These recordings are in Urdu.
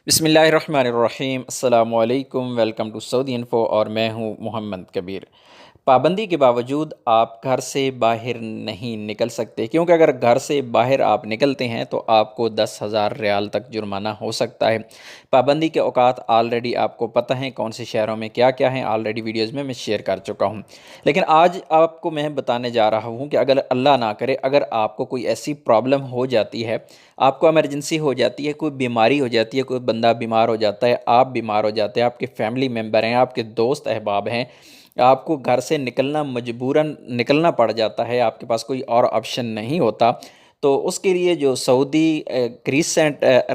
بسم اللہ الرحمن الرحیم، السلام علیکم، ویلکم ٹو سعودی انفو، اور میں ہوں محمد کبیر۔ پابندی کے باوجود آپ گھر سے باہر نہیں نکل سکتے، کیونکہ اگر گھر سے باہر آپ نکلتے ہیں تو آپ کو 10,000 ریال تک جرمانہ ہو سکتا ہے۔ پابندی کے اوقات آلریڈی آپ کو پتہ ہیں کون سے شہروں میں کیا کیا ہیں، آلریڈی ویڈیوز میں شیئر کر چکا ہوں۔ لیکن آج آپ کو میں بتانے جا رہا ہوں کہ اگر اللہ نہ کرے، اگر آپ کو کوئی ایسی پرابلم ہو جاتی ہے، آپ کو ایمرجنسی ہو جاتی ہے، کوئی بیماری ہو جاتی ہے، کوئی بندہ بیمار ہو جاتا ہے، آپ بیمار ہو جاتے ہیں، آپ کے فیملی ممبر ہیں، آپ کے دوست احباب ہیں، آپ کو گھر سے نکلنا مجبوراً نکلنا پڑ جاتا ہے، آپ کے پاس کوئی اور آپشن نہیں ہوتا، تو اس کے لیے جو سعودی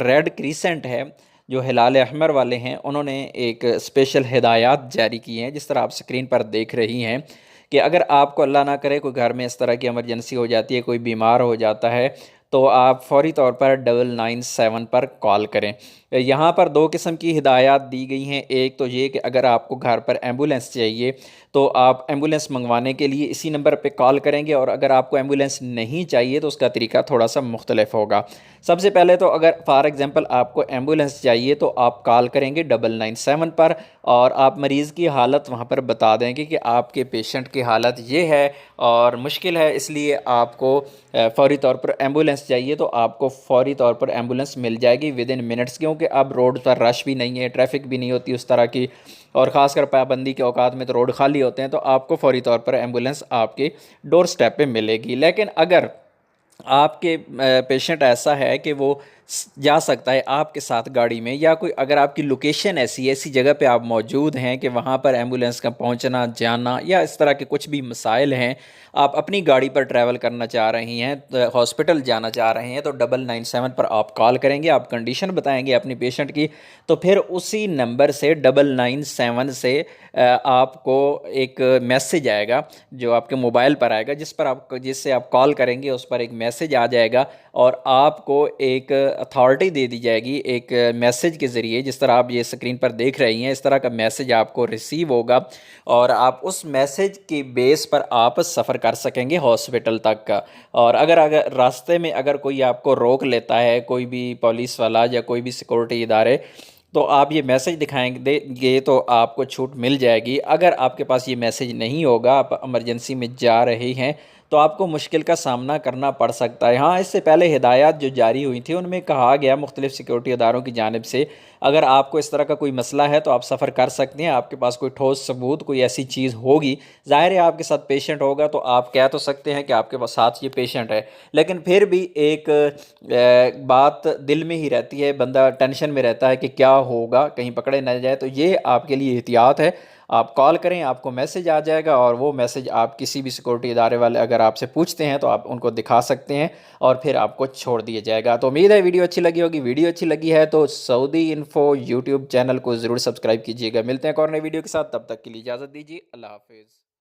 ریڈ کریسنٹ ہے، جو ہلال احمر والے ہیں، انہوں نے ایک اسپیشل ہدایات جاری کی ہیں، جس طرح آپ سکرین پر دیکھ رہی ہیں کہ اگر آپ کو اللہ نہ کرے کوئی گھر میں اس طرح کی ایمرجنسی ہو جاتی ہے، کوئی بیمار ہو جاتا ہے، تو آپ فوری طور پر 997 پر کال کریں۔ یہاں پر دو قسم کی ہدایات دی گئی ہیں۔ ایک تو یہ کہ اگر آپ کو گھر پر ایمبولینس چاہیے تو آپ ایمبولینس منگوانے کے لیے اسی نمبر پہ کال کریں گے، اور اگر آپ کو ایمبولینس نہیں چاہیے تو اس کا طریقہ تھوڑا سا مختلف ہوگا۔ سب سے پہلے تو اگر فار ایگزامپل آپ کو ایمبولینس چاہیے تو آپ کال کریں گے 997 پر، اور آپ مریض کی حالت وہاں پر بتا دیں گے کہ آپ کے پیشنٹ کی حالت یہ ہے اور مشکل ہے، اس لیے آپ کو فوری طور پر ایمبولینس چاہیے، تو آپ کو فوری طور پر ایمبولینس مل جائے گی ود ان منٹس، کیونکہ اب روڈ پر رش بھی نہیں ہے، ٹریفک بھی نہیں ہوتی اس طرح کی، اور خاص کر پابندی کے اوقات میں تو روڈ خالی ہوتے ہیں، تو آپ کو فوری طور پر ایمبولینس آپ کے ڈور سٹیپ پہ ملے گی۔ لیکن اگر آپ کے پیشنٹ ایسا ہے کہ وہ جا سکتا ہے آپ کے ساتھ گاڑی میں، یا کوئی اگر آپ کی لوکیشن ایسی جگہ پہ آپ موجود ہیں کہ وہاں پر ایمبولینس کا پہنچنا جانا یا اس طرح کے کچھ بھی مسائل ہیں، آپ اپنی گاڑی پر ٹریول کرنا چاہ رہی ہیں، ہاسپٹل جانا چاہ رہے ہیں، تو 997 پر آپ کال کریں گے، آپ کنڈیشن بتائیں گے اپنی پیشنٹ کی، تو پھر اسی نمبر سے 997 سے آپ کو ایک میسج آئے گا جو آپ کے موبائل پر آئے گا، جس سے آپ کال کریں گے، اس پر ایک میسج آ جائے گا، اور آپ کو ایک اتھارٹی دے دی جائے گی ایک میسج کے ذریعے، جس طرح آپ یہ سکرین پر دیکھ رہی ہیں، اس طرح کا میسج آپ کو ریسیو ہوگا، اور آپ اس میسج کی بیس پر آپ سفر کر سکیں گے ہاسپٹل تک کا۔ اور اگر راستے میں اگر کوئی آپ کو روک لیتا ہے، کوئی بھی پولیس والا یا کوئی بھی سیکورٹی ادارے، تو آپ یہ میسج دکھائیں گے تو آپ کو چھوٹ مل جائے گی۔ اگر آپ کے پاس یہ میسج نہیں ہوگا، آپ ایمرجنسی میں جا رہے ہیں، تو آپ کو مشکل کا سامنا کرنا پڑ سکتا ہے۔ ہاں، اس سے پہلے ہدایات جو جاری ہوئی تھی ان میں کہا گیا مختلف سیکورٹی اداروں کی جانب سے، اگر آپ کو اس طرح کا کوئی مسئلہ ہے تو آپ سفر کر سکتے ہیں، آپ کے پاس کوئی ٹھوس ثبوت کوئی ایسی چیز ہوگی، ظاہر ہے آپ کے ساتھ پیشنٹ ہوگا تو آپ کہہ تو سکتے ہیں کہ آپ کے ساتھ یہ پیشنٹ ہے، لیکن پھر بھی ایک بات دل میں ہی رہتی ہے، بندہ ٹینشن میں رہتا ہے کہ کیا ہوگا، کہیں پکڑے نہ جائے، تو یہ آپ کے لیے احتیاط ہے۔ آپ کال کریں، آپ کو میسج آ جائے گا، اور وہ میسج آپ کسی بھی سیکورٹی ادارے والے اگر آپ سے پوچھتے ہیں تو آپ ان کو دکھا سکتے ہیں، اور پھر آپ کو چھوڑ دیا جائے گا۔ تو امید ہے ویڈیو اچھی لگی ہوگی۔ ویڈیو اچھی لگی ہے تو سعودی انفو یوٹیوب چینل کو ضرور سبسکرائب کیجیے گا۔ ملتے ہیں ایک اور نئی ویڈیو کے ساتھ، تب تک کے لیے اجازت دیجیے، اللہ حافظ۔